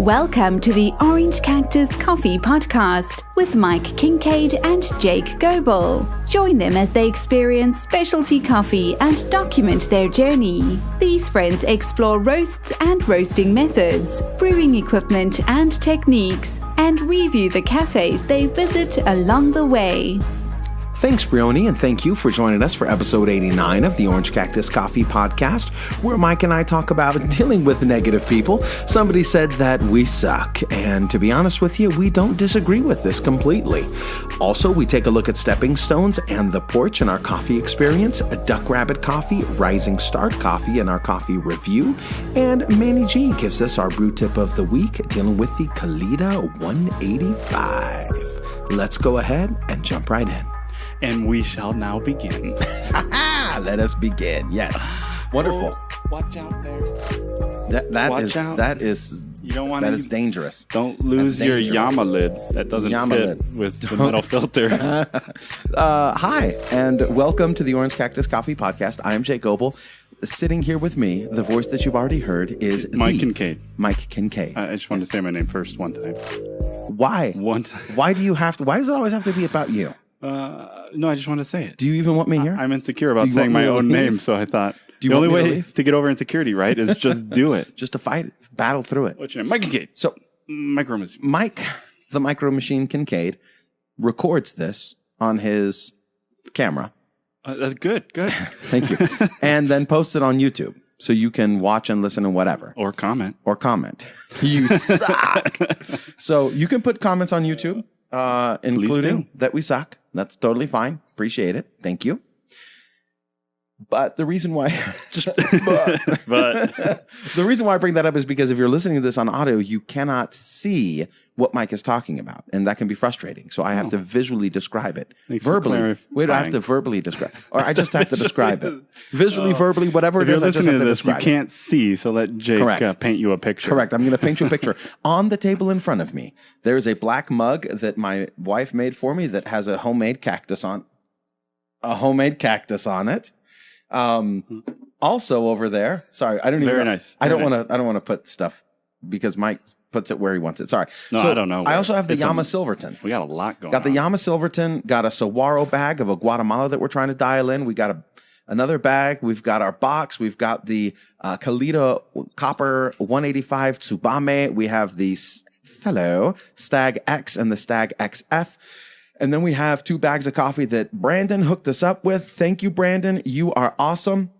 Welcome to the Orange Cactus Coffee Podcast with Mike Kincaid and Jake Goebel. Join them as they experience specialty coffee and document their journey. These friends explore roasts and roasting methods, brewing equipment and techniques, and review the cafes they visit along the way. Thanks, Brioni, and thank you for joining us for episode 89 of the Orange Cactus Coffee Podcast, where Mike and I talk about dealing with negative people. Somebody said that we suck, and to be honest with you, we don't disagree with this completely. Also, we take a look at stepping stones and the Porch in our coffee experience, a Duckrabbit coffee, Rising Start coffee in our coffee review, and Manny G gives us our brew tip of the week, dealing with the Kalita 185. Let's go ahead and jump right in. And we shall now begin. Let us begin. Yes. Wonderful. Oh, watch out there. That is you don't want that is dangerous. Don't lose your Yama lid. That doesn't fit with the metal filter. Hi, and welcome to the Orange Cactus Coffee Podcast. I am Jake Goebel. Sitting here with me, the voice that you've already heard is Mike Kincaid. Mike Kincaid. I just wanted to say my name first one time. Why? One time. Why do you have to? Why does it always have to be about you? No, I just want to say it. Do you even want me here? I'm insecure about saying my own name, so I thought the only way to get over insecurity, right, is just do it. Just to fight it, battle through it. What's your name? Mike Kincaid. So, Micro Machine. Mike, the Micro Machine Kincaid, records this on his camera. That's good. Good. Thank you. And then posts it on YouTube. So you can watch and listen and whatever. Or comment. You suck. So you can put comments on YouTube, including that we suck. That's totally fine. Appreciate it. Thank you. But the reason why the reason why I bring that up is because if you're listening to this on audio, you cannot see what Mike is talking about, and that can be frustrating. So I have to visually describe it. Verbally. Wait, I have to verbally describe, or I just have to describe it. Visually, verbally, whatever it is, I just have to describe it. You can't see, so let Jake paint you a picture. Correct. I'm going to paint you a picture. On the table in front of me, there is a black mug that my wife made for me that has a homemade cactus on it. Also over there, sorry, I don't even. Very nice. I don't want to put stuff because Mike puts it where he wants it. Sorry. No, so I don't know. I also have the Yama Silverton. We got a lot going on. Got the Yama Silverton, got a Saguaro bag of a Guatemala that we're trying to dial in. We got another bag. We've got our box. We've got the Kalita Copper 185 Tsubame. We have the fellow Stag X and the Stag XF. And then we have 2 bags of coffee that Brandon hooked us up with. Thank you, Brandon. You are awesome.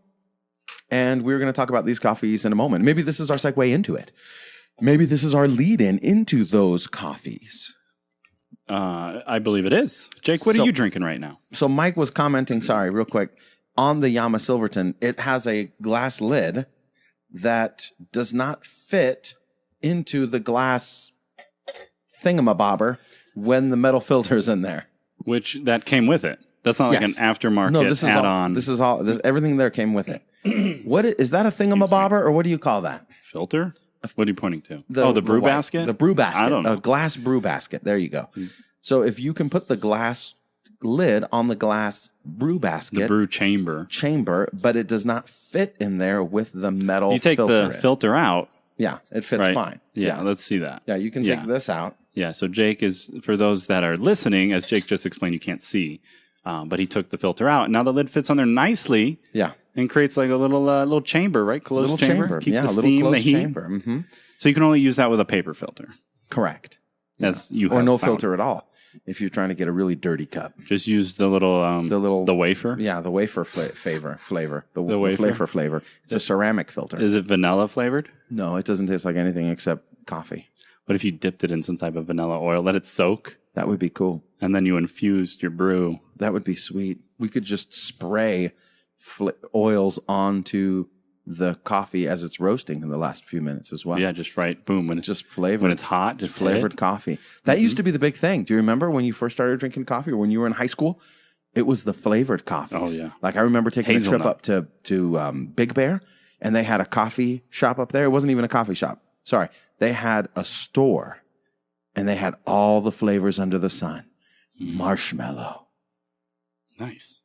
And we're going to talk about these coffees in a moment. Maybe this is our segue into it. Maybe this is our lead-in into those coffees. I believe it is. Jake, what are you drinking right now? So Mike was commenting, sorry, real quick, on the Yama Silverton. It has a glass lid that does not fit into the glass thingamabobber when the metal filter is in there. Which that came with it. That's not like an aftermarket add-on. This is all. Everything there came with it. What is that? A thingamabobber, or what do you call that? Filter? What are you pointing to? The brew basket? The brew basket. I don't know. A glass brew basket. There you go. So if you can put the glass lid on the glass brew basket, the brew chamber, but it does not fit in there with the metal. You take the filter out. Yeah, it fits fine. Yeah, let's see that. Yeah, you can take this out. Yeah, so Jake is, for those that are listening, as Jake just explained, you can't see, but he took the filter out. Now the lid fits on there nicely. Yeah. And creates like a little chamber, right? Closed chamber. Keep the steam, the heat. Chamber. Mm-hmm. So you can only use that with a paper filter. Correct. Or no filter at all. If you're trying to get a really dirty cup, just use the wafer. Yeah, the wafer flavor. The wafer flavor. It's a ceramic filter. Is it vanilla flavored? No, it doesn't taste like anything except coffee. What if you dipped it in some type of vanilla oil, let it soak? That would be cool. And then you infused your brew. That would be sweet. We could just spray oils onto the coffee as it's roasting in the last few minutes as well. Yeah, just right. Boom. When it's just flavored. When it's hot, just flavored coffee. That used to be the big thing. Do you remember when you first started drinking coffee or when you were in high school? It was the flavored coffees. Oh, yeah. Like I remember taking a trip up to Big Bear, and they had a coffee shop up there. It wasn't even a coffee shop. Sorry. They had a store, and they had all the flavors under the sun. Marshmallow. Nice.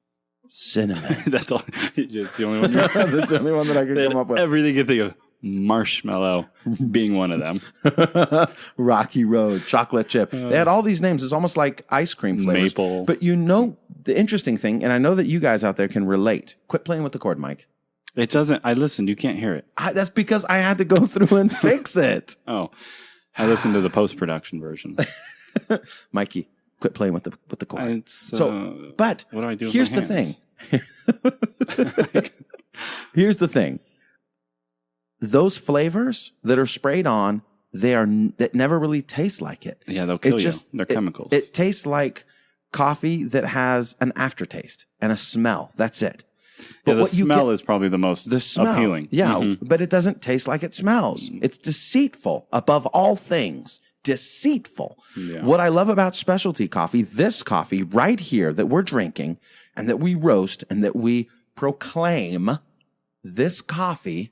Cinnamon. That's all. It's the only one. That's the only one that I could come up with. Everything you think of. Marshmallow being one of them. Rocky Road, chocolate chip. They had all these names. It's almost like ice cream flavors. Maple. But you know the interesting thing, and I know that you guys out there can relate. Quit playing with the cord, Mike. It doesn't. I listened. You can't hear it. That's because I had to go through and fix it. Oh, I listened to the post-production version. Mikey, quit playing with the cord. But what do I do? Here's the thing. Here's the thing. Those flavors that are sprayed on, that never really taste like it. Yeah, they'll kill you. They're chemicals. It tastes like coffee that has an aftertaste and a smell. That's it. But the smell is probably the most appealing. Yeah, but it doesn't taste like it smells. It's deceitful above all things. Deceitful. Yeah. What I love about specialty coffee, this coffee right here that we're drinking and that we roast and that we proclaim, this coffee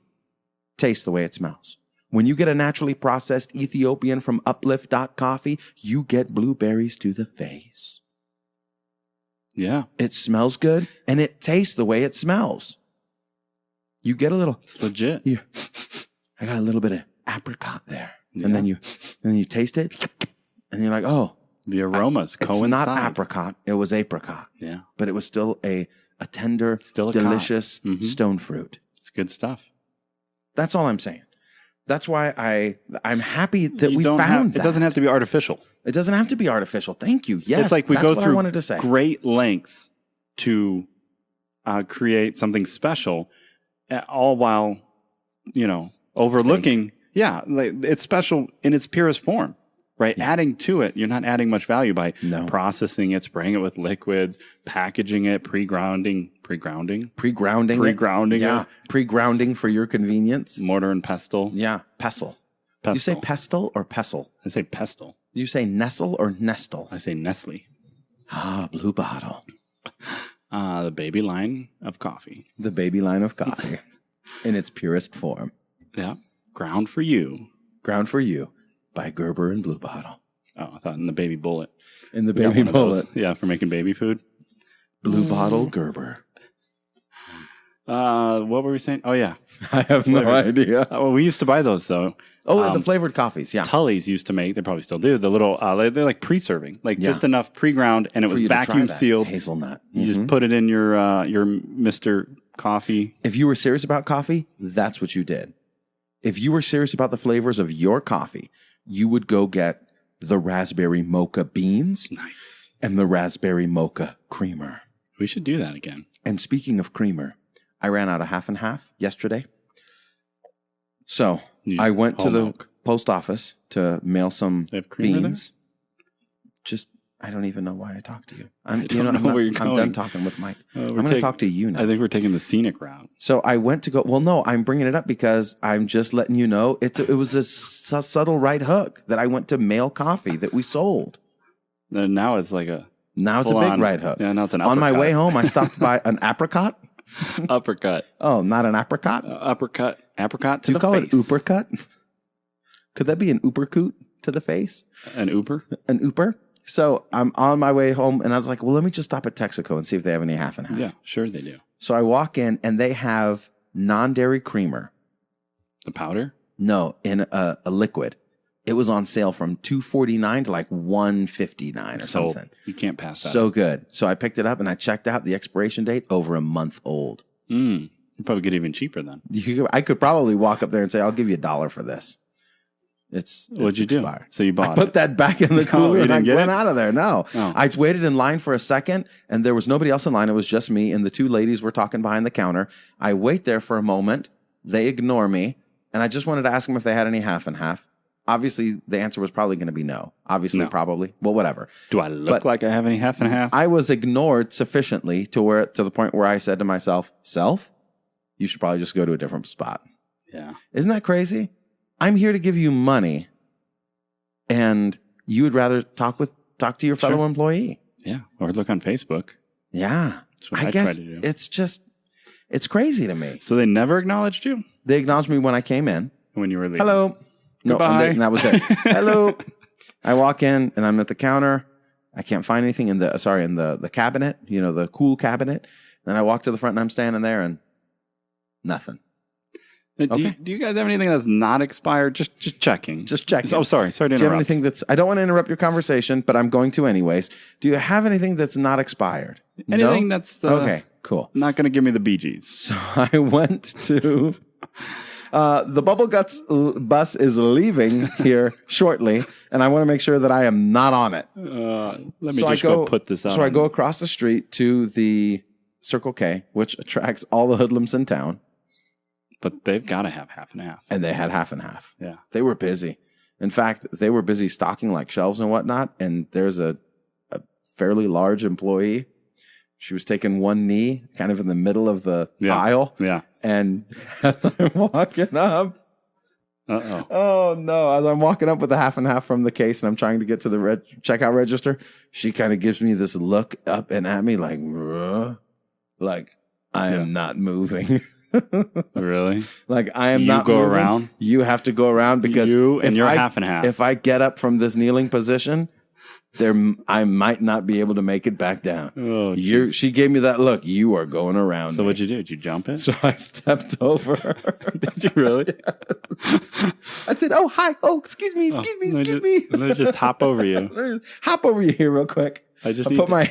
tastes the way it smells. When you get a naturally processed Ethiopian from Uplift Coffee, you get blueberries to the face. Yeah. It smells good, and it tastes the way it smells. You get a little... It's legit. I got a little bit of apricot there. Yeah. And then you taste it, and you're like, oh. The aromas coincide. It's not apricot. It was apricot. Yeah. But it was still a tender, delicious stone fruit. It's good stuff. That's all I'm saying. That's why I'm happy that we found that. It doesn't have to be artificial. It doesn't have to be artificial. Thank you. Yes, it's like we go through I wanted to say. Great lengths to create something special, all while, overlooking. Yeah, like it's special in its purest form, right? Yeah. Adding to it, you're not adding much value by processing it, spraying it with liquids, packaging it, pre-grounding. Yeah, pre-grounding for your convenience. Mortar and pestle. Yeah, pestle. Do you say pestle or pestle? I say pestle. Do you say nestle or nestle? I say Nestle. Ah, Blue Bottle. The baby line of coffee. The baby line of coffee in its purest form. Yeah. Ground for you. Ground for you by Gerber and Blue Bottle. Oh, I thought in the baby bullet. In the baby bullet. Yeah, for making baby food. Blue Bottle Gerber. What were we saying? Oh, yeah. I have no idea. Well, we used to buy those, though. Oh, the flavored coffees, yeah. Tully's used to make, they probably still do, the little, they're like pre-serving, just enough pre-ground, and it was vacuum sealed. Hazelnut. You just put it in your Mr. Coffee. If you were serious about coffee, that's what you did. If you were serious about the flavors of your coffee, you would go get the raspberry mocha beans. Nice. And the raspberry mocha creamer. We should do that again. And speaking of creamer, I ran out of half and half yesterday. So I went to the post office to mail some beans. I don't even know why I talked to you. I'm done talking with Mike. I'm going to talk to you now. I think we're taking the scenic route. So I went to go. Well, no, I'm bringing it up because I'm just letting you know it was a subtle right hook that I went to mail coffee that we sold. Now it's like now it's a big right hook. Yeah, now it's an uppercut. On my way home, I stopped by an apricot. Uppercut. Oh, not an apricot? Uppercut. Apricot to the face. Do you call it uppercut? Could that be an uppercut to the face? An ooper? An ooper? So I'm on my way home, and I was like, well, let me just stop at Texaco and see if they have any half and half. Yeah, sure they do. So I walk in, and they have non-dairy creamer. The powder? No, in a liquid. It was on sale from $2.49 to like $1.59 or something. You can't pass that. So good. So I picked it up, and I checked out the expiration date, over a month old. You probably get even cheaper then. I could probably walk up there and say, I'll give you $1 for this. What'd you expired. Do? So you bought I put that back in the cooler and I went out of there. No. Oh. I waited in line for a second, and there was nobody else in line. It was just me, and the two ladies were talking behind the counter. I wait there for a moment. They ignore me, and I just wanted to ask them if they had any half and half. Obviously, the answer was probably going to be no. Obviously, no. Probably. Well, whatever. Do I look like I have any half and half? I was ignored sufficiently to the point where I said to myself, "Self, you should probably just go to a different spot." Yeah. Isn't that crazy? I'm here to give you money, and you would rather talk to your fellow employee. Yeah, or look on Facebook. Yeah. That's what I guess try to do. It's crazy to me. So they never acknowledged you? They acknowledged me when I came in. When you were leaving? Hello. Goodbye. No, and that was it. Hello. I walk in, and I'm at the counter. I can't find anything in the cabinet, the cool cabinet. Then I walk to the front, and I'm standing there, and nothing. Do you guys have anything that's not expired? Just checking. Just checking. Oh, sorry to interrupt. Do you have anything that's... I don't want to interrupt your conversation, but I'm going to anyways. Do you have anything that's not expired? Anything that's... okay, cool. Not going to give me the Bee Gees. So I went to... the Bubble Guts bus is leaving here shortly, and I want to make sure that I am not on it. Let me go put this out. So I go across the street to the Circle K, which attracts all the hoodlums in town. But they've got to have half and half. And they had half and half. Yeah. They were busy. In fact, they were busy stocking like shelves and whatnot, and there's a fairly large employee. She was taking one knee kind of in the middle of the aisle. Yeah. And as I'm walking up, oh no, as I'm walking up with the half and half from the case and I'm trying to get to the checkout register, she kind of gives me this look up and at me like I am not moving. Really? Like I am not moving. You go around? You have to go around because you're half and half. If I get up from this kneeling position, I might not be able to make it back down. Oh, she gave me that look. You are going around. So what'd you do? Did you jump it? So I stepped over her. Did you really? Yes. I said, "Oh, hi. Oh, excuse me. Let me just hop over you. Hop over you here real quick." I put my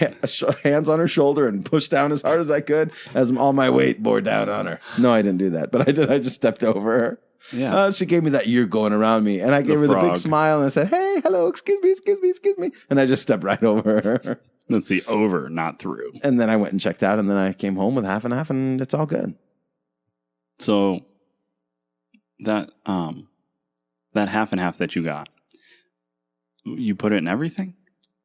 hands on her shoulder and pushed down as hard as I could as all my weight bore down on her. No, I didn't do that, but I did. I just stepped over her. Yeah. She gave me that "you're going around me," and I gave her the big smile and I said, "Hey, hello, excuse me," and I just stepped right over her. Let's see, over, not through. And then I went and checked out, and then I came home with half and half, and it's all good. So that half and half that you got, you put it in everything?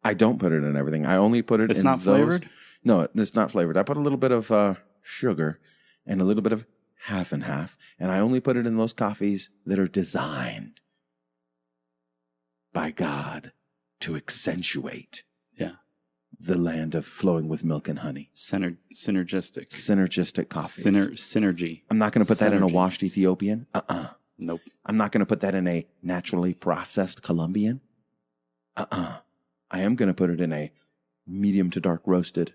I don't put it in everything. I only put it It's in not flavored? No, it's not flavored. I put a little bit of sugar and a little bit of half and half, and I only put it in those coffees that are designed by God to accentuate the land of flowing with milk and honey. Synergistic coffees. Synergy. I'm not going to put that in a washed Ethiopian. Nope. I'm not going to put that in a naturally processed Colombian. I am going to put it in a medium to dark roasted,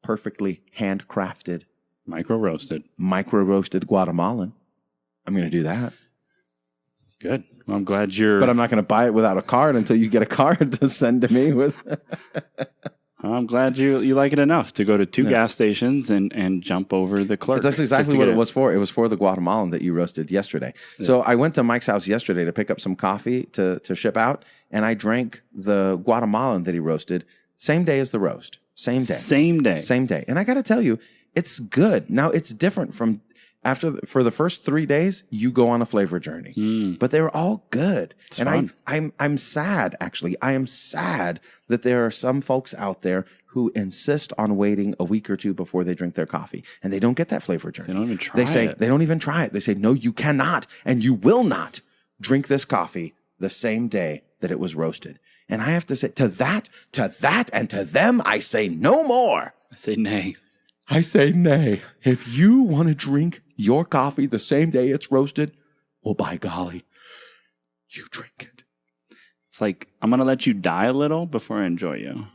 perfectly handcrafted, micro roasted Guatemalan. I'm going to do that. Good. Well, I'm glad you're... But I'm not going to buy it without a card until you get a card to send to me with... I'm glad you like it enough to go to two gas stations and jump over the clerk. That's exactly what it was for. It was for the Guatemalan that you roasted yesterday. Yeah. So I went to Mike's house yesterday to pick up some coffee to ship out, and I drank the Guatemalan that he roasted same day as the roast. Same day. And I got to tell you, it's good. Now, it's different from... For the first 3 days, you go on a flavor journey, but they were all good. It's fun. I'm sad, actually. I am sad that there are some folks out there who insist on waiting a week or two before they drink their coffee, and they don't get that flavor journey. They don't even try it. They don't even try it. They say, no, you cannot, and you will not drink this coffee the same day that it was roasted. And I have to say, to that, and to them, I say no more. I say nay. I say nay. If you want to drink your coffee the same day it's roasted, well, by golly, you drink it. It's like, I'm going to let you die a little before I enjoy you.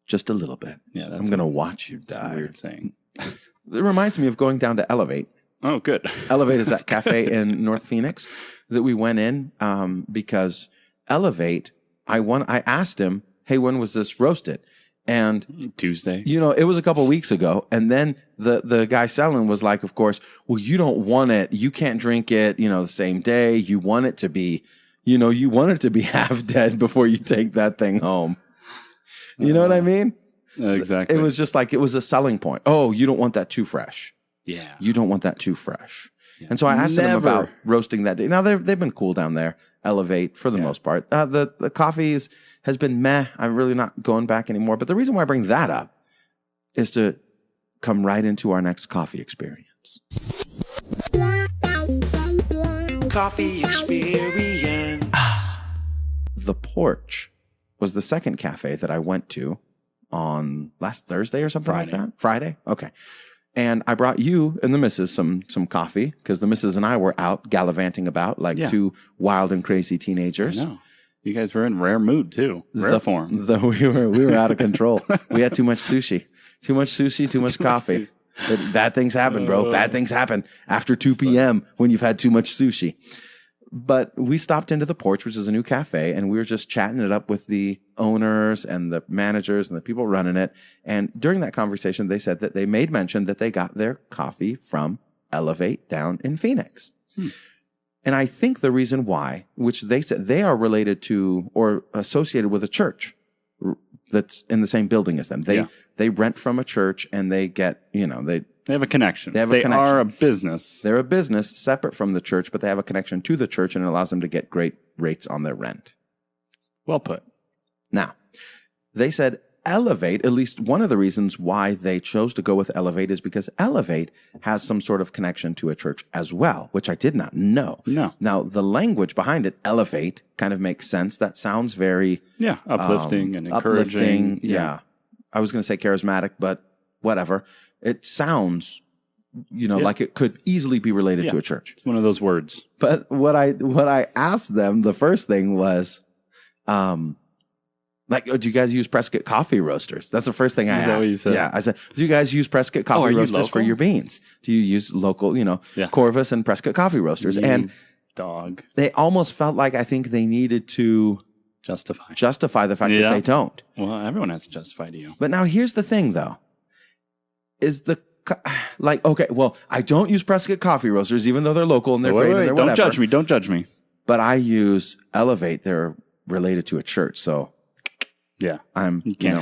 Just a little bit. Yeah, I'm going to watch you die. That's a weird saying. It reminds me of going down to Elevate. Oh, good. Elevate is that cafe in North Phoenix that we went in because Elevate, I asked him, hey, when was this roasted? And Tuesday, it was a couple of weeks ago. And then the guy selling was like, of course, well, you don't want it. You can't drink it, the same day. You want it to be, half dead before you take that thing home. You know what I mean? Exactly. It was just like, it was a selling point. Oh, you don't want that too fresh. Yeah. You don't want that too fresh. Yeah. And so I asked them about roasting that day. Now they've been cool down there. Elevate for the most part. The coffee has been meh. I'm really not going back anymore. But the reason why I bring that up is to come right into our next coffee experience. Coffee experience. The Porch was the second cafe that I went to on last Thursday or something like that. Friday? Okay. And I brought you and the missus some coffee because the missus and I were out gallivanting about like two wild and crazy teenagers. I know. You guys were in rare mood too. Rare form. We were out of control. We had too much sushi. Too much coffee. Bad things happen, bro. Bad things happen after 2 p.m. when you've had too much sushi. But we stopped into the Porch, which is a new cafe, and we were just chatting it up with the owners and the managers and the people running it. And during that conversation, they said that they made mention that they got their coffee from Elevate down in Phoenix. And I think the reason why, which they said they are related to or associated with a church that's in the same building as them. They rent from a church and they get, they have a connection. They are a business. They're a business separate from the church, but they have a connection to the church, and it allows them to get great rates on their rent. Well put. Now, they said Elevate, at least one of the reasons why they chose to go with Elevate is because Elevate has some sort of connection to a church as well, which I did not know. No. Now, the language behind it, Elevate, kind of makes sense. That sounds very... uplifting and encouraging. Yeah. I was going to say charismatic, but whatever. It sounds, like it could easily be related to a church. It's one of those words. But what I asked them, the first thing was... do you guys use Prescott coffee roasters? That's the first thing I asked. That what you said? Yeah, I said, do you guys use Prescott coffee roasters for your beans? Do you use local, Corvus and Prescott coffee roasters? And dog. They almost felt like I think they needed to justify the fact that they don't. Well, everyone has to justify to you. But now here's the thing, though, is I don't use Prescott coffee roasters, even though they're local and they're great and they're whatever. Don't judge me. But I use Elevate. They're related to a church, so. Yeah. You can't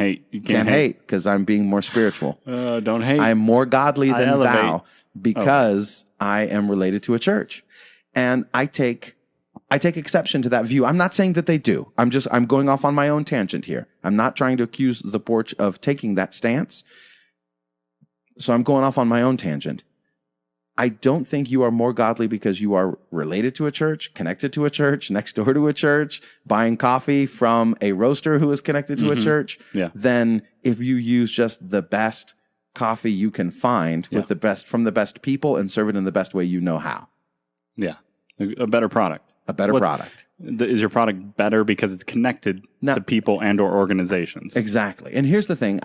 hate because I'm being more spiritual. Don't hate. I'm more godly than thou because I am related to a church. And I take exception to that view. I'm not saying that they do. I'm going off on my own tangent here. I'm not trying to accuse the Porch of taking that stance. So I'm going off on my own tangent. I don't think you are more godly because you are related to a church, connected to a church, next door to a church, buying coffee from a roaster who is connected to a church, than if you use just the best coffee you can find with from the best people and serve it in the best way you know how. Yeah. A better product. Product. Is your product better because it's connected to people and or organizations? Exactly. And here's the thing.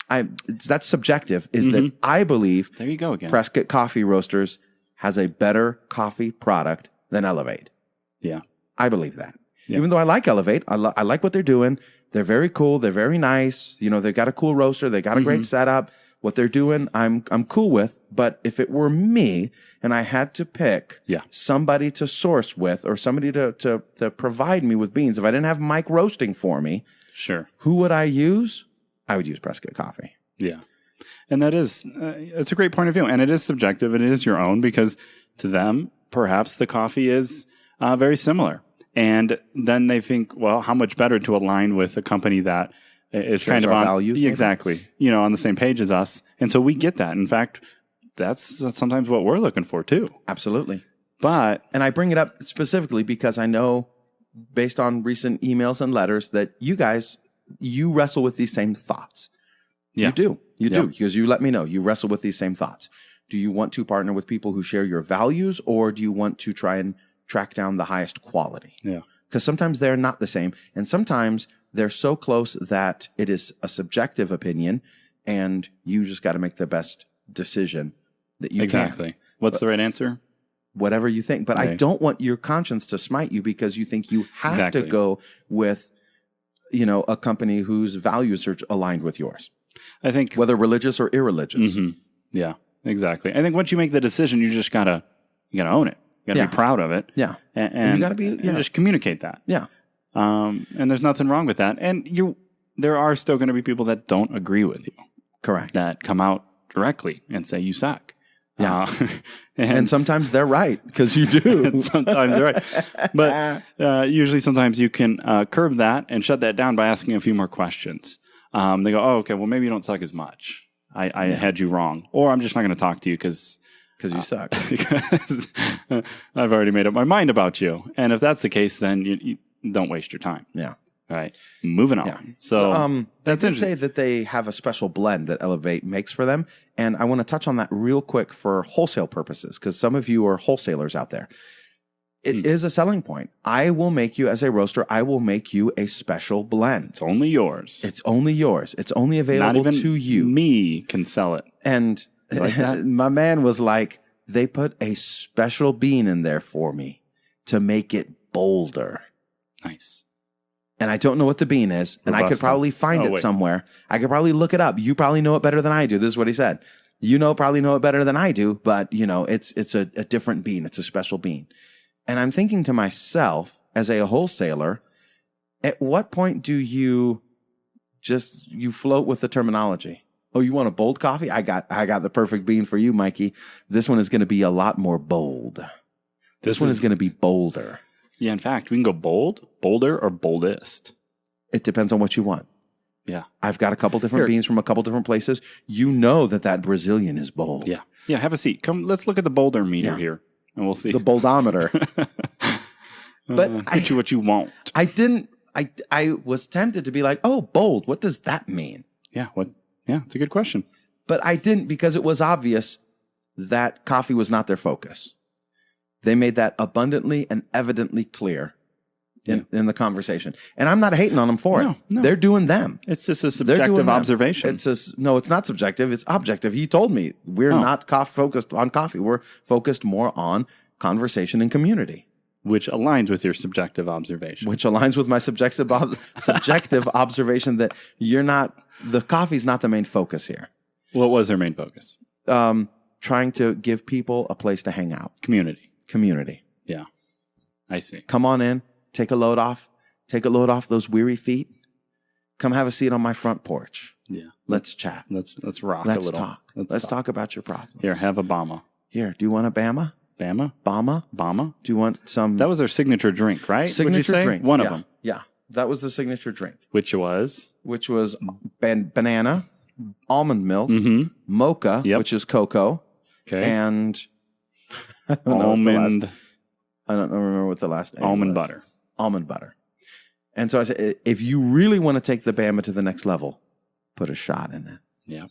That's subjective, is that I believe there you go again. Prescott Coffee Roasters has a better coffee product than Elevate. Yeah. I believe that. Yeah. Even though I like Elevate, I like what they're doing. They're very cool. They're very nice. They've got a cool roaster. They got a great setup. What they're doing, I'm cool with. But if it were me and I had to pick somebody to source with or somebody to provide me with beans, if I didn't have Mike roasting for me, who would I use? I would use Prescott coffee. Yeah. And that is, it's a great point of view. And it is subjective and it is your own because to them, perhaps the coffee is very similar. And then they think, well, how much better to align with a company that is kind of on values, exactly, on the same page as us. And so we get that. In fact, that's sometimes what we're looking for too. Absolutely. And I bring it up specifically because I know based on recent emails and letters that you wrestle with these same thoughts. Yeah. You do, because you let me know. You wrestle with these same thoughts. Do you want to partner with people who share your values, or do you want to try and track down the highest quality? Yeah. Because sometimes they're not the same, and sometimes they're so close that it is a subjective opinion, and you just got to make the best decision that you can. Exactly. What's the right answer? Whatever you think. But I don't want your conscience to smite you because you think you have to go with a company whose values are aligned with yours. I think whether religious or irreligious. Mm-hmm. Yeah, exactly. I think once you make the decision, you just gotta own it. You gotta be proud of it. Yeah, and you gotta be and just communicate that. Yeah, and there's nothing wrong with that. And there are still going to be people that don't agree with you. Correct. That come out directly and say you suck. Yeah, and sometimes they're right because you do. Sometimes they're right, but usually sometimes you can curb that and shut that down by asking a few more questions. They go, oh, okay, well maybe you don't suck as much. I had you wrong, or I'm just not going to talk to you because you suck. Because I've already made up my mind about you, and if that's the case, then you don't waste your time. Yeah. All right, moving on. Yeah. So they did say that they have a special blend that Elevate makes for them, and I want to touch on that real quick for wholesale purposes because some of you are wholesalers out there. It is a selling point. I will make you, as a roaster, I will make you a special blend. It's only yours. It's only yours. It's only available Not even to you. Me can sell it. And Like that? my man was like, they put a special bean in there for me to make it bolder. Nice. And I don't know what the bean is, and I could Robusta. probably find it somewhere. I could probably look it up. You probably know it better than I do. This is what he said. Probably know it better than I do, but it's a different bean. It's a special bean. And I'm thinking to myself, as a wholesaler, at what point do you float with the terminology? Oh, you want a bold coffee? I got the perfect bean for you, Mikey. This one is going to be a lot more bold. This one is going to be bolder. Yeah, in fact, we can go bold, bolder, or boldest. It depends on what you want. Yeah. I've got a couple different beans from a couple different places. You know that Brazilian is bold. Yeah. Yeah, have a seat. Come, let's look at the bolder meter here, and we'll see. The boldometer. But get you what you want. I was tempted to be like, oh, bold. What does that mean? Yeah, what? Yeah, it's a good question. But I didn't, because it was obvious that coffee was not their focus. They made that abundantly and evidently clear in the conversation. And I'm not hating on them for it. No. They're doing them. It's just a subjective observation. No, it's not subjective. It's objective. He told me we're not focused on coffee. We're focused more on conversation and community. Which aligns with your subjective observation. Which aligns with my subjective observation that the coffee's not the main focus here. What was their main focus? Trying to give people a place to hang out. Community. Yeah. I see. Come on in. Take a load off. Take a load off those weary feet. Come have a seat on my front porch. Yeah. Let's chat. Let's rock a Let's little. talk. Let's talk about your problems. Here, have a Bama. Here, do you want a Bama? Bama? Bama? Do you want some? That was their signature drink, right? Signature drink. One of them. Yeah. That was the signature drink. Which was banana, almond milk, mocha, which is cocoa, and I don't remember what the last name almond was. butter. Almond butter. And so I said, if you really want to take the Bama to the next level, put a shot in it. Yeah.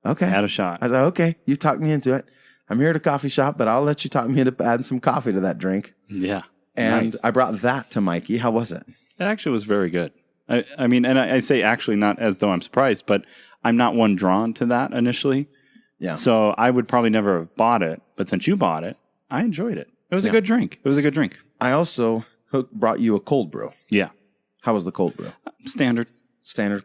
Okay. Add a shot. I said, okay, you talked me into it. I'm here at a coffee shop, but I'll let you talk me into adding some coffee to that drink. Yeah. And nice. I brought that to Mikey. How was it? It actually was very good. I mean, and I say actually not as though I'm surprised, but I'm not one drawn to that initially. Yeah. So I would probably never have bought it, but since you bought it, I enjoyed it. It was a good drink. I also brought you a cold brew. Yeah. How was the cold brew? Standard.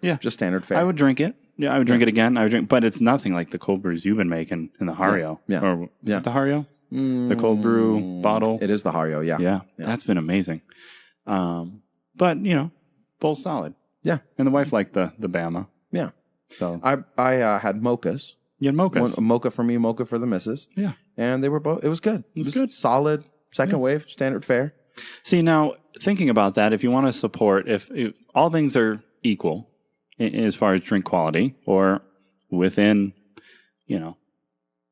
Yeah. Just standard fare. I would drink it. Yeah, I would drink it again. But it's nothing like the cold brews you've been making in the Hario. Yeah. Or is it the Hario? The cold brew bottle? It is the Hario, yeah. Yeah. That's been amazing. But, bowl solid. Yeah. And the wife liked the Bama. Yeah. So I had mochas. You had mochas? A mocha for me, mocha for the missus. Yeah. And they were both, it was good. It was good. Solid, second wave, standard fare. See, now, thinking about that, if you want to support, if all things are equal as far as drink quality or within,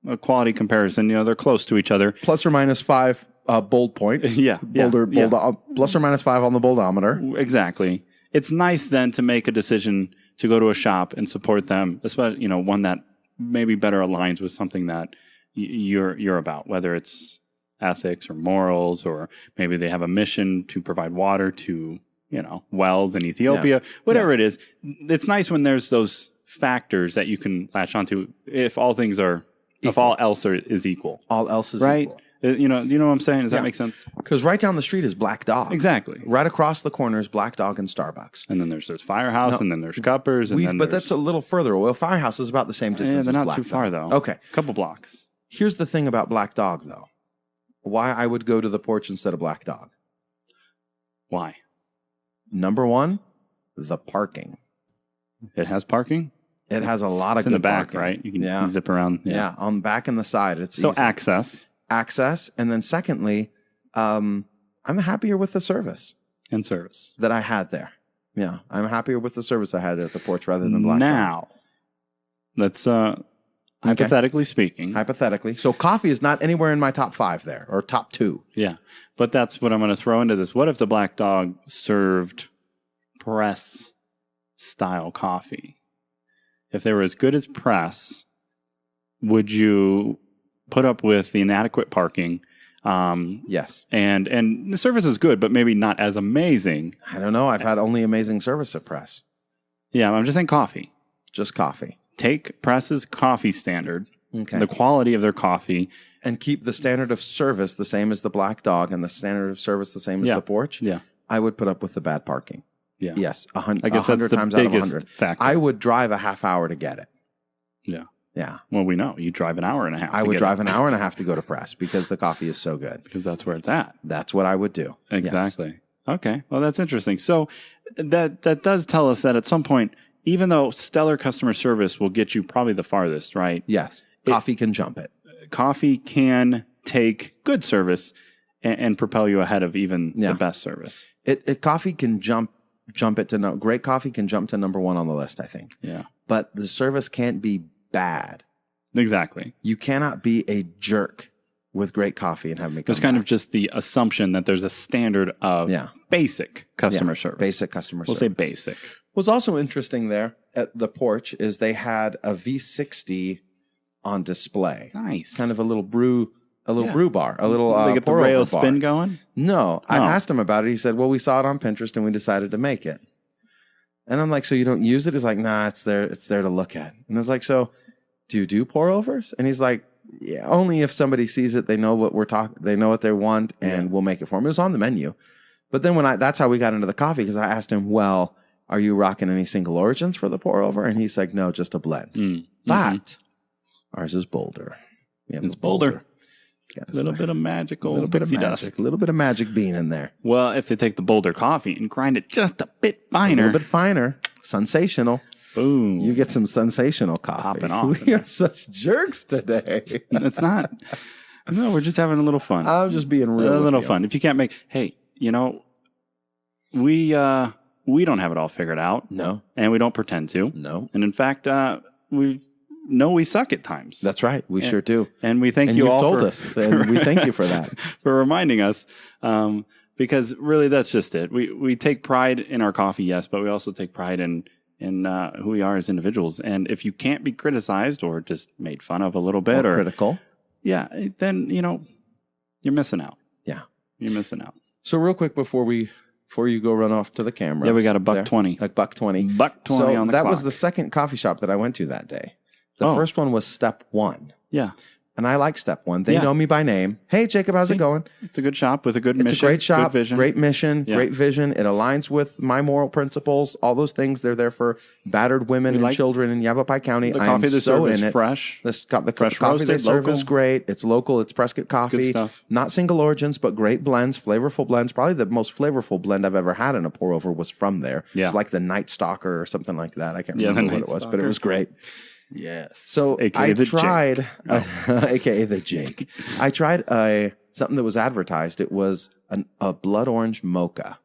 a quality comparison, they're close to each other. Plus or minus 5 bold points. Yeah. Plus or minus 5 on the boldometer. Exactly. It's nice then to make a decision to go to a shop and support them, especially, one that maybe better aligns with something that you're about, whether it's ethics or morals, or maybe they have a mission to provide water to, wells in Ethiopia, whatever it is. It's nice when there's those factors that you can latch onto if all things are, if all else is equal. All else is right? equal. You know what I'm saying? Does that make sense? Because right down the street is Black Dog. Exactly. Right across the corner is Black Dog and Starbucks. And then there's Firehouse, and then there's Cuppers. But that's a little further. Well, Firehouse is about the same distance they're not as Black too far, Dog. though. Okay. Couple blocks. Here's the thing about Black Dog, though. Why I would go to the Porch instead of Black Dog. Why? Number one, the parking. It has parking? It has a lot of it's in good the back, parking. right? You can zip around. Yeah, on the back and the side. It's so easy. Access. And then secondly, I'm happier with the service. And service. That I had there. Yeah, I'm happier with the service I had there at the Porch rather than Black Dog. Now, let's, hypothetically speaking. Hypothetically. So coffee is not anywhere in my top 5 there, or top 2. Yeah, but that's what I'm going to throw into this. What if the Black Dog served press-style coffee? If they were as good as press, would you put up with the inadequate parking, Yes. And the service is good, but maybe not as amazing. I don't know. I've had only amazing service at Press. Yeah, I'm just saying coffee. Just coffee. Take Press's coffee standard, Okay. the quality of their coffee. And keep the standard of service the same as the Black Dog and the standard of service the same as the Porch. Yeah. I would put up with the bad parking. Yeah. Yes. I guess 100 that's the times out of biggest 100. factor. I would drive a half hour to get it. Yeah. Yeah. Well, we know. You drive an hour and a half. I would drive an hour and a half to go to Press because the coffee is so good. Because that's where it's at. That's what I would do. Exactly. Yes. Okay. Well, that's interesting. So that does tell us that at some point, even though stellar customer service will get you probably the farthest, right? Yes. Coffee can jump it. Coffee can take good service and propel you ahead of even the best service. Coffee can jump it to great coffee can jump to number one on the list, I think. Yeah. But the service can't be bad. Exactly. You cannot be a jerk with great coffee and have me come There's kind back. of just the assumption that there's a standard of basic customer service. Basic customer We'll service. say basic. What's also interesting there at the Porch is they had a V60 on display. Nice. Kind of a little brew bar, a little they get the pour-over rail bar. spin going? No, I asked him about it. He said, well, we saw it on Pinterest and we decided to make it. And I'm like, so you don't use it? He's like, nah, it's there to look at. And I was like, so do you do pour-overs? And he's like, yeah, only if somebody sees it, they know what they know what they want, and we'll make it for them. It was on the menu. But then that's how we got into the coffee, because I asked him, well, are you rocking any single origins for the pour-over? And he's like, no, just a blend. But ours is bolder. It's bolder. A little bit of magical, a little bit of pixie magic, dust. a little bit of magic bean in there. Well, if they take the bolder coffee and grind it just a bit finer. A little bit finer. Sensational. Boom. You get some sensational coffee. Popping off. We are such jerks today. It's not. No, we're just having a little fun. I'm just being real. A little with you. fun. If you can't hey, we don't have it all figured out. No. And we don't pretend to. No. And in fact, we know we suck at times. That's right. We sure do. And we thank And you you've all told for, us. And we thank you for that. for reminding us. Because really that's just it. We take pride in our coffee, yes, but we also take pride in who we are as individuals. And if you can't be criticized or just made fun of a little bit or critical. Yeah, then you're missing out. Yeah. You're missing out. So real quick before you go run off to the camera. Yeah, we got a $1.20. Like $1.20. $1.20 on the that clock. was the second coffee shop that I went to that day. The first one was Step 1. Yeah. And I like Step 1. They know me by name. Hey, Jacob, how's it going? It's a good shop with a good mission. It's a great shop, good vision. great mission, great vision. It aligns with my moral principles, all those things. They're there for battered women and children in Yavapai County. The I coffee am they so serve in is it. fresh. The fresh coffee roasted, they serve local. is great. It's local. It's Prescott coffee. Good stuff. Not single origins, but great blends, flavorful blends. Probably the most flavorful blend I've ever had in a pour over was from there. Yeah. It's like the Night Stalker or something like that. I can't Yeah, remember the what it was, Night but it was great. Yes. So AKA I the tried, Jake. AKA the Jake. I tried something that was advertised. It was a Blood Orange Mocha.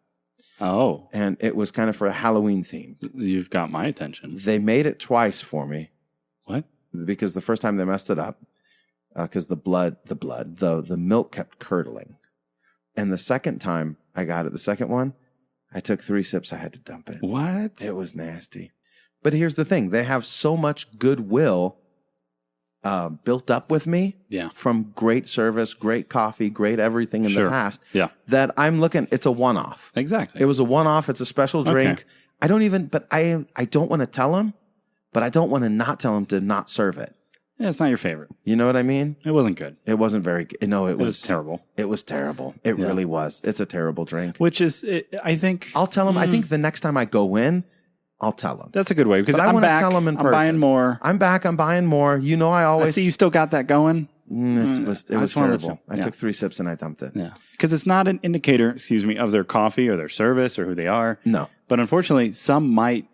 Oh. And it was kind of for a Halloween theme. You've got my attention. They made it twice for me. What? Because the first time they messed it up, because the milk kept curdling. And the second time I got it, the second one, I took 3 sips. I had to dump it. What? It was nasty. But here's the thing. They have so much goodwill built up with me from great service, great coffee, great everything in the past that I'm looking, it's a one-off. Exactly. It was a one-off. It's a special drink. Okay. I don't want to tell them, but I don't want to not tell them to not serve it. Yeah, it's not your favorite. You know what I mean? It wasn't good. It wasn't very good. No, it was terrible. It was terrible. It really was. It's a terrible drink. Which is, I think... I'll tell them, I think the next time I go in, I'll tell them. That's a good way, because I want to tell them in person. I'm buying more. I'm back. I'm buying more. You know, I always... I see you still got that going. It was terrible. I took 3 sips and I dumped it. Yeah. Because it's not an indicator, of their coffee or their service or who they are. No. But unfortunately, some might...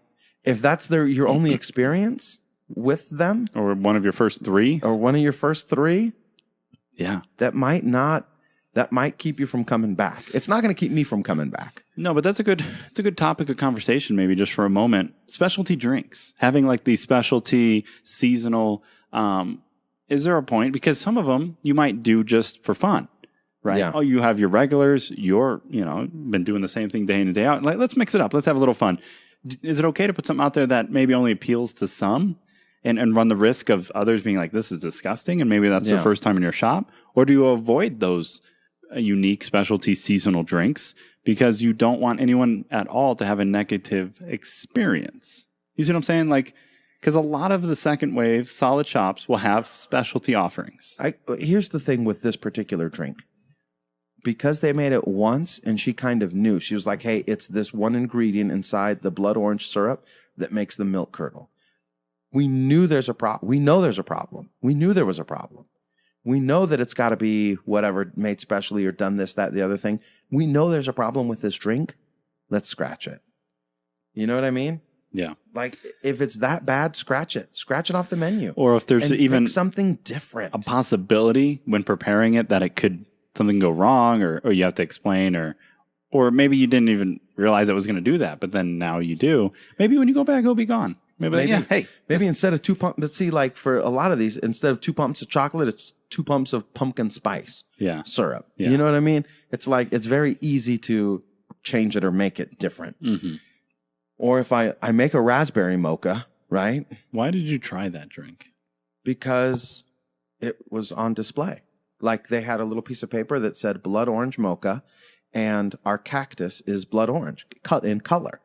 If that's your only experience with them... Or one of your first 3. Or one of your first 3... Yeah. That might keep you from coming back. It's not going to keep me from coming back. No, but it's a good topic of conversation, maybe just for a moment. Specialty drinks, having like these specialty seasonal, is there a point? Because some of them you might do just for fun, right? Yeah. Oh, you have your regulars, been doing the same thing day in and day out. Like, let's mix it up. Let's have a little fun. Is it okay to put something out there that maybe only appeals to some and run the risk of others being like, this is disgusting, and maybe that's their first time in your shop? Or do you avoid those unique specialty seasonal drinks because you don't want anyone at all to have a negative experience. You see what I'm saying? Like, because a lot of the second wave solid shops will have specialty offerings. Here's the thing with this particular drink. Because they made it once and she kind of knew. She was like, hey, it's this one ingredient inside the blood orange syrup that makes the milk curdle. We knew there's a problem. We know there's a problem. We knew there was a problem. We know that it's got to be whatever, made specially or done this, that, the other thing. We know there's a problem with this drink. Let's scratch it. You know what I mean? Yeah. Like, if it's that bad, scratch it. Scratch it off the menu. Or if there's even make something different. A possibility when preparing it that it could something go wrong or you have to explain or maybe you didn't even realize it was going to do that, but then now you do. Maybe when you go back, it'll be gone. Maybe instead of 2 pumps, let's see, like for a lot of these, instead of 2 pumps of chocolate, it's 2 pumps of pumpkin spice syrup. Yeah. You know what I mean? It's like, it's very easy to change it or make it different. Mm-hmm. Or if I make a raspberry mocha, right? Why did you try that drink? Because it was on display. Like they had a little piece of paper that said Blood Orange Mocha and our cactus is blood orange, cut in color.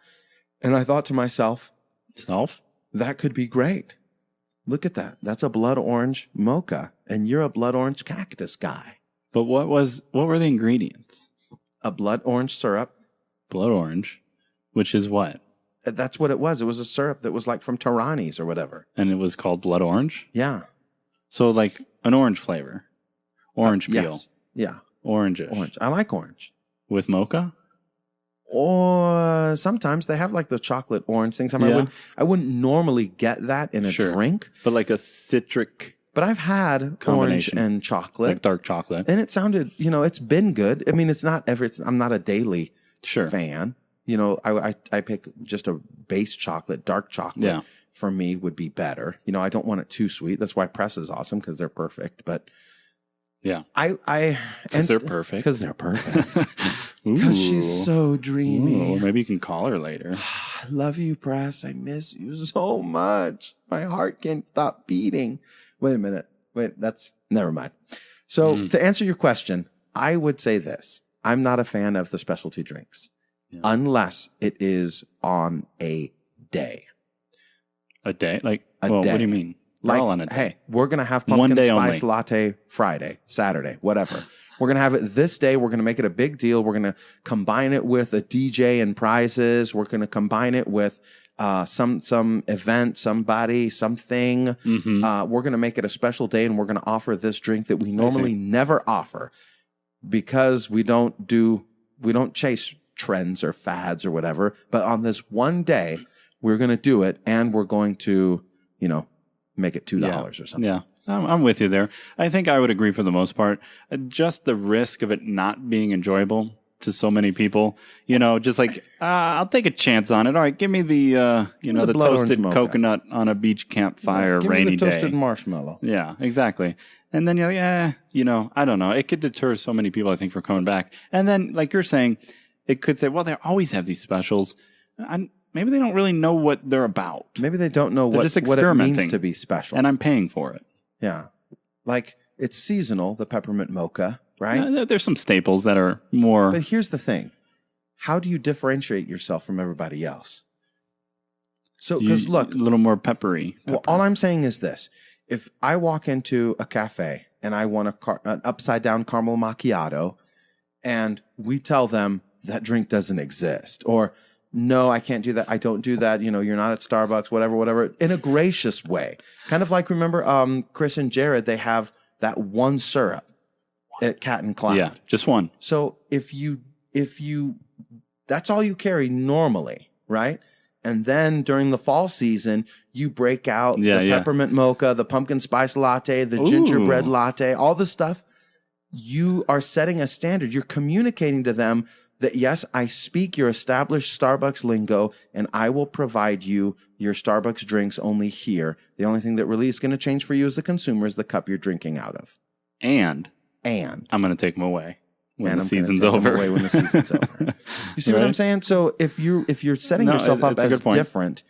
And I thought to myself, that could be great. Look at that. That's a blood orange mocha and you're a blood orange cactus guy. But what were the ingredients? A blood orange syrup. Blood orange, which is what? That's what it was. It was a syrup that was like from Tarani's or whatever. And it was called blood orange? Yeah. So like an orange flavor. Orange peel. Yes. Yeah. Orange-ish. Orange. I like orange. With mocha? Or sometimes they have like the chocolate orange things. I wouldn't normally get that in a drink. But like a citric. But I've had orange and chocolate. Like dark chocolate. And it sounded, it's been good. I mean, I'm not a daily fan. I pick just a base chocolate, dark chocolate. Yeah. For me would be better. I don't want it too sweet. That's why Press is awesome because they're perfect. But yeah, because they're perfect. Because they're perfect. Because she's so dreamy. Ooh, maybe you can call her later. I love you, Press. I miss you so much. My heart can't stop beating. Wait a minute. Never mind. So to answer your question, I would say this. I'm not a fan of the specialty drinks unless it is on a day. A day? Like, day. What do you mean? Like, on a day. Hey, we're going to have pumpkin spice latte Friday, Saturday, whatever. We're going to have it this day. We're going to make it a big deal. We're going to combine it with a DJ and prizes. We're going to combine it with some event, somebody, something. Mm-hmm. We're going to make it a special day, and we're going to offer this drink that we normally never offer because we don't chase trends or fads or whatever. But on this one day, we're going to do it, and we're going to, make it $2 or something. Yeah, I'm with you there. I think I would agree for the most part. Just the risk of it not being enjoyable to so many people, just like, I'll take a chance on it. All right, give me the toasted coconut on a beach campfire rainy day. Give me the toasted marshmallow. Yeah, exactly. And then you're like, I don't know. It could deter so many people, I think, from coming back. And then, like you're saying, it could say, well, they always have these specials. Maybe they don't really know what they're about. Maybe they don't know what it means to be special. And I'm paying for it. Yeah. Like, it's seasonal, the peppermint mocha, right? There's some staples that are more... But here's the thing. How do you differentiate yourself from everybody else? So, because look... A little more peppery. Well, all I'm saying is this. If I walk into a cafe and I want an upside-down caramel macchiato, and we tell them that drink doesn't exist, or... No, I can't do that. I don't do that. You're not at Starbucks, whatever, in a gracious way. Kind of like, remember, Chris and Jared, they have that one syrup at Cat and Cloud. Yeah, just one. So if you, that's all you carry normally, right? And then during the fall season, you break out the peppermint mocha, the pumpkin spice latte, the gingerbread latte, all the stuff. You are setting a standard. You're communicating to them that, yes, I speak your established Starbucks lingo, and I will provide you your Starbucks drinks only here. The only thing that really is going to change for you as a consumer is the cup you're drinking out of. And I'm going to take them away when the season's over. When the season's over. You see what I'm saying? So if you're setting yourself up as different,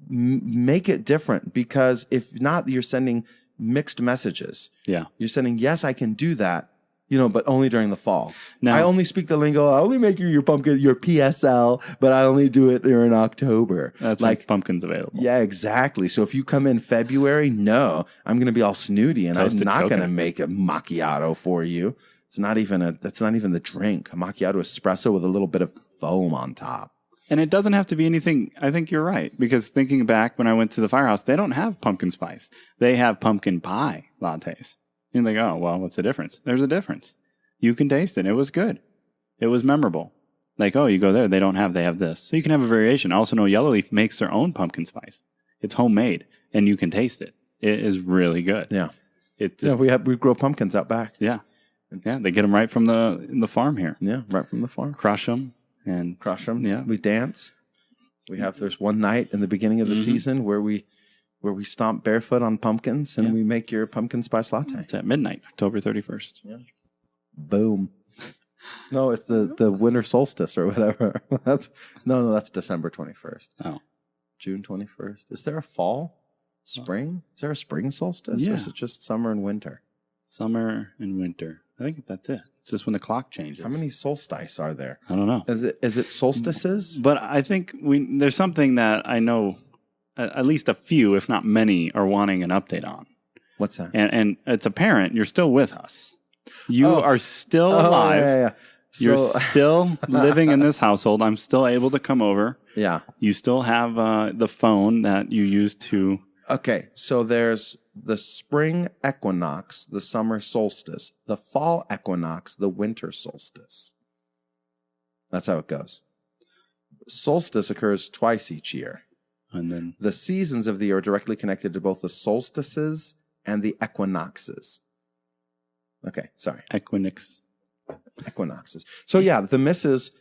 make it different, because if not, you're sending mixed messages. Yeah. You're sending, yes, I can do that. but only during the fall. No. I only speak the lingo. I only make your pumpkin, your PSL, but I only do it during October. That's like pumpkin's available. Yeah, exactly. So if you come in February, no, I'm going to be all snooty, and Toasted I'm not going to coconut. make a macchiato for you. That's not even the drink. A macchiato espresso with a little bit of foam on top. And it doesn't have to be anything. I think you're right, because thinking back when I went to the firehouse, they don't have pumpkin spice. They have pumpkin pie lattes. And you're like, oh, well, what's the difference? There's a difference. You can taste it. It was good. It was memorable. Like, oh, you go there, they have this. So you can have a variation. I also know Yellow Leaf makes their own pumpkin spice. It's homemade, and you can taste it. It is really good. Yeah. Just, we grow pumpkins out back. Yeah. Yeah, they get them right from the farm here. Yeah, right from the farm. Crush them and Crush them. Yeah. We dance. There's one night in the beginning of the season where we stomp barefoot on pumpkins and we make your pumpkin spice latte. It's at midnight, October 31st. Yeah. Boom. No, it's the winter solstice or whatever. That's December 21st. Oh. June 21st. Is there a fall? Spring? Is there a spring solstice? Yeah. Or is it just summer and winter? Summer and winter. I think that's it. It's just when the clock changes. How many solstices are there? I don't know. Is it solstices? But I think there's something that I know at least a few, if not many, are wanting an update on. What's that? And it's apparent you're still with us. You are still alive. Yeah. You're still living in this household. I'm still able to come over. Yeah. You still have the phone that you used to. Okay, so there's the spring equinox, the summer solstice, the fall equinox, the winter solstice. That's how it goes. Solstice occurs twice each year. And then The seasons of the year are directly connected to both the solstices and the equinoxes. Okay, sorry. Equinoxes. So yeah, the missus,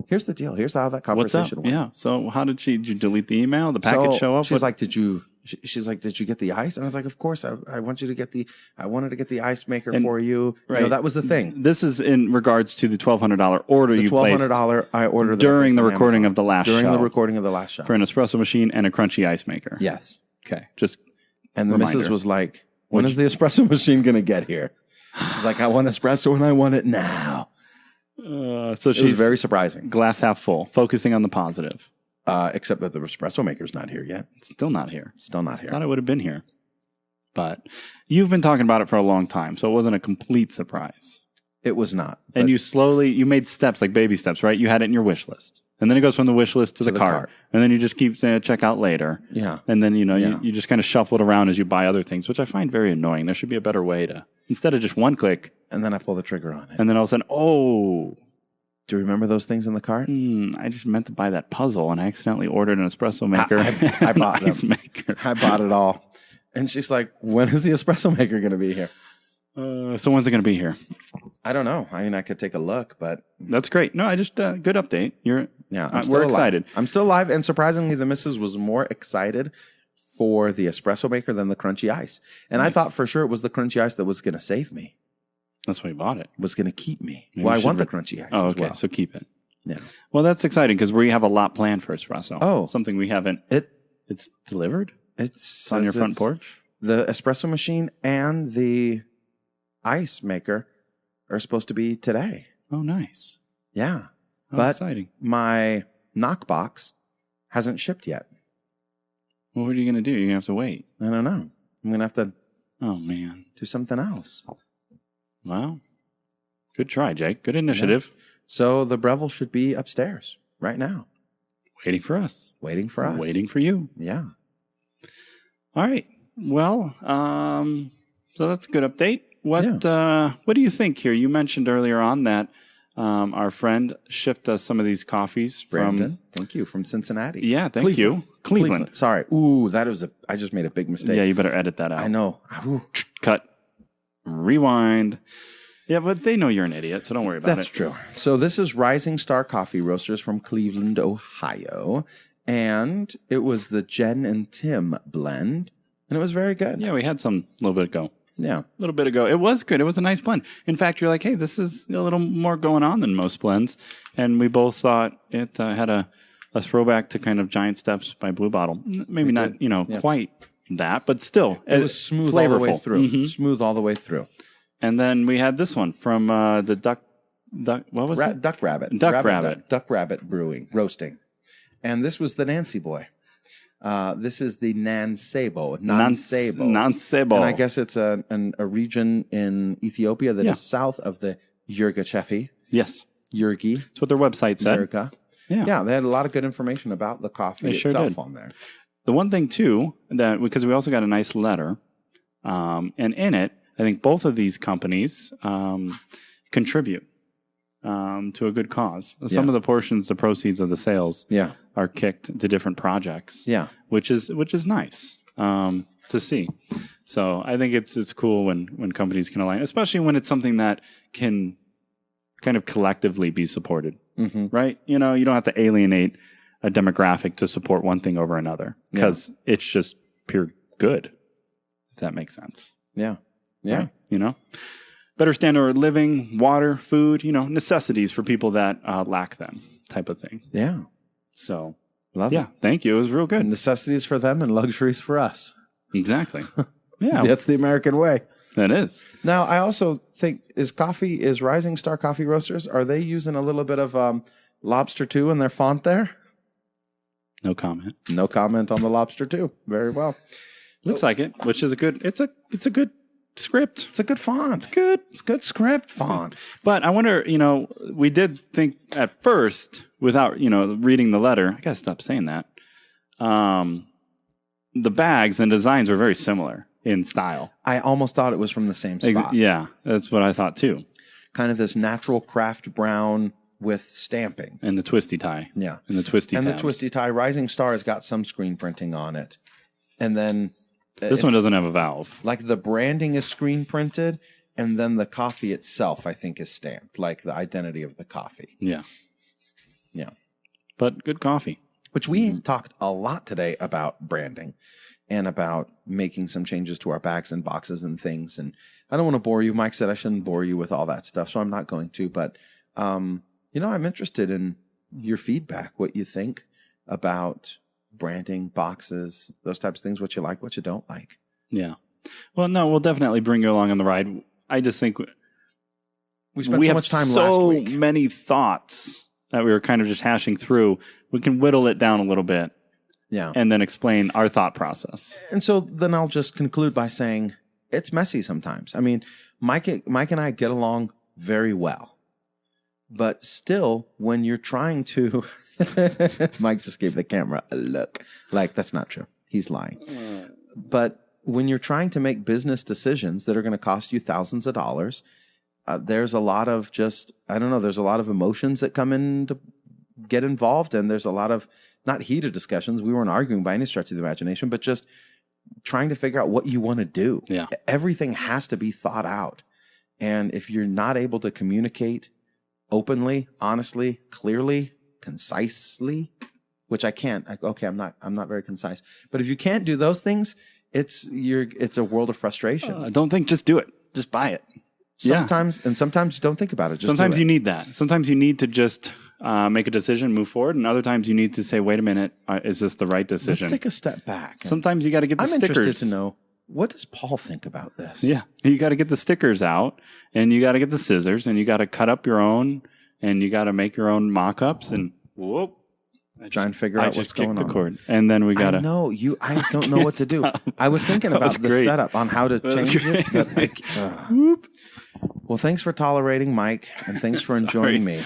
here's the deal. Here's how that conversation went. Yeah. So how did you delete the email? The package show up? She's like, did you get the ice? And I was like, of course. I wanted to get the ice maker for you. Right. That was the thing. This is in regards to the $1,200 order you placed. $1,200 I ordered during the recording of the last show. During the recording of the last show. For an espresso machine and a crunchy ice maker. Yes. Okay. Just And the reminder. missus was like, when is the espresso machine going to get here? She's like, I want espresso and I want it now. So It was she's very surprising. glass half full, focusing on the positive. Except that the espresso maker's not here yet. It's still not here. Still not I here. thought it would have been here. But you've been talking about it for a long time, so it wasn't a complete surprise. It was not. And you made steps, like baby steps, right? You had it in your wish list. And then it goes from the wish list to the cart. And then you just keep saying check out later. Yeah. And then, you just kind of shuffle it around as you buy other things, which I find very annoying. There should be a better way to, instead of just one click. And then I pull the trigger on it. And then all of a sudden, do you remember those things in the cart? I just meant to buy that puzzle and I accidentally ordered an espresso maker. I bought an ice them. maker. I bought it all. And she's like, when is the espresso maker going to be here? So when's it going to be here? I don't know. I mean, I could take a look, but That's great. No, I just good update. We're excited. I'm still alive, and surprisingly, the missus was more excited for the espresso maker than the crunchy ice. And I thought for sure it was the crunchy ice that was going to save me, That's why you bought it. was going to keep me. Maybe Well, I you want should the crunchy ice. Oh, as okay. well. So keep it. Yeah. Well, that's exciting because we have a lot planned for espresso. Oh. Something we haven't. It's delivered. It's On your front porch. The espresso machine and the ice maker are supposed to be today. Oh, nice. Yeah. How But exciting. my knockbox hasn't shipped yet. Well, what are you going to do? You're going to have to wait. I don't know. I'm going to have to Oh, man. do something else. Well, good try, Jake. Good initiative. So the Breville should be upstairs right now, Waiting for us. waiting for us. Waiting for you. Yeah. All right. Well, so that's a good update. What do you think here? You mentioned earlier on that our friend shipped us some of these coffees Brandon, thank you, from Cincinnati. Yeah, thank you. Cleveland. Sorry. Ooh, I just made a big mistake. Yeah, you better edit that out. I know. Ooh. Cut. Rewind. Yeah, but they know you're an idiot, so don't worry about it. That's true. So this is Rising Star Coffee Roasters from Cleveland, Ohio. And it was the Jen and Tim blend. And it was very good. Yeah, we had some a little bit ago. Yeah. A little bit ago. It was good. It was a nice blend. In fact, you're like, hey, this is a little more going on than most blends. And we both thought it had a throwback to kind of Giant Steps by Blue Bottle. Maybe not, quite that, but still. It was smooth flavorful. all the way through. Mm-hmm. Smooth all the way through. And then we had this one from the Duck. What was it? Duckrabbit. Duckrabbit Brewing, roasting. And this was the Nancy Boy. This is the Nansebo. Nansebo. And I guess it's a region in Ethiopia that is south of the Yirgacheffe. Yes. Yirgi. That's what their website said. Yirga. Yeah, they had a lot of good information about the coffee itself on there. The one thing, too, that because we also got a nice letter, and in it, I think both of these companies contribute to a good cause. Some of the portions, the proceeds of the sales are kicked to different projects, which is nice to see. So I think it's cool when companies can align, especially when it's something that can kind of collectively be supported, right? You know, you don't have to alienate a demographic to support one thing over another because it's just pure good, if that makes sense. Yeah. Right? You know, better standard of living, water, food, you know, necessities for people that lack them type of thing. Yeah. So, love it. Thank you. It was real good. Necessities for them and luxuries for us. Exactly. Yeah. That's the American way. That is. Now, I also think, is Rising Star Coffee Roasters, are they using a little bit of Lobster 2 in their font there? No comment. No comment on the Lobster 2. Very well. Looks like it, which is a good, it's a good script. It's a good font. It's good script font. But I wonder, you know, we did think at first, without, you know, reading the letter, I got to stop saying that. The bags and designs were very similar in style. I almost thought it was from the same spot. Yeah, that's what I thought too. Kind of this natural craft brown with stamping. And the twisty tie. Yeah. And the twisty tie. And the twisty tie. Rising Star has got some screen printing on it. And then... This one doesn't have a valve. Like the branding is screen printed, and then the coffee itself, I think, is stamped. Like the identity of the coffee. Yeah. Yeah. But good coffee. Which we talked a lot today about branding and about making some changes to our bags and boxes and things. And I don't want to bore you. Mike said I shouldn't bore you with all that stuff, so I'm not going to. But, you know, I'm interested in your feedback, what you think about branding, boxes, those types of things, what you like, what you don't like. Yeah. Well, no, we'll definitely bring you along on the ride. I just think we spent so much time last week. So many thoughts that we were kind of just hashing through. We can whittle it down a little bit. Yeah. And then explain our thought process. And so then I'll just conclude by saying it's messy sometimes. I mean, Mike and I get along very well. But still, when you're trying to... Mike just gave the camera a look. Like, that's not true. He's lying. But when you're trying to make business decisions that are going to cost you thousands of dollars, there's a lot of just, I don't know, there's a lot of emotions that come in to get involved. And there's a lot of, not heated discussions. We weren't arguing by any stretch of the imagination, but just trying to figure out what you want to do. Yeah. Everything has to be thought out. And if you're not able to communicate openly, honestly, clearly, concisely, which I can't. I'm not very concise. But if you can't do those things, it's a world of frustration. Don't think, just do it. Just buy it. Sometimes you don't think about it. Just sometimes you need that. Sometimes you need to just make a decision, move forward, and other times you need to say, "Wait a minute, is this the right decision?" Let's take a step back. Sometimes you got to get the stickers. I'm interested to know, what does Paul think about this? Yeah, you got to get the stickers out, and you got to get the scissors, and you got to cut up your own, and you got to make your own mock-ups, and whoop. Try and figure out what's going on. I just kicked the cord, and then we got to... I don't know what to do. I was thinking about the setup on how to change it. But well, thanks for tolerating Mike, and thanks for enjoying me.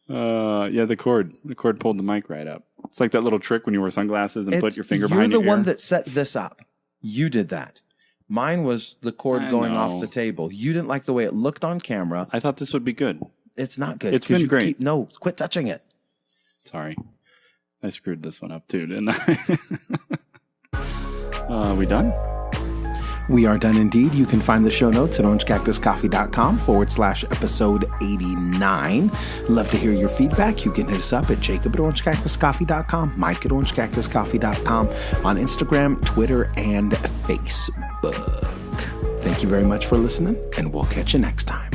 The cord pulled the mic right up. It's like that little trick when you wear sunglasses and put your finger behind your ear. You're the one that set this up. You did that. Mine was the cord going off the table. You didn't like the way it looked on camera. I thought this would be good. It's not good. It's been great. Quit touching it. Sorry. I screwed this one up too, didn't I? We done? We are done indeed. You can find the show notes at orangecactuscoffee.com/episode 89. Love to hear your feedback. You can hit us up at jacob@orangecactuscoffee.com, mike@orangecactuscoffee.com, on Instagram, Twitter, and Facebook. Thank you very much for listening, and we'll catch you next time.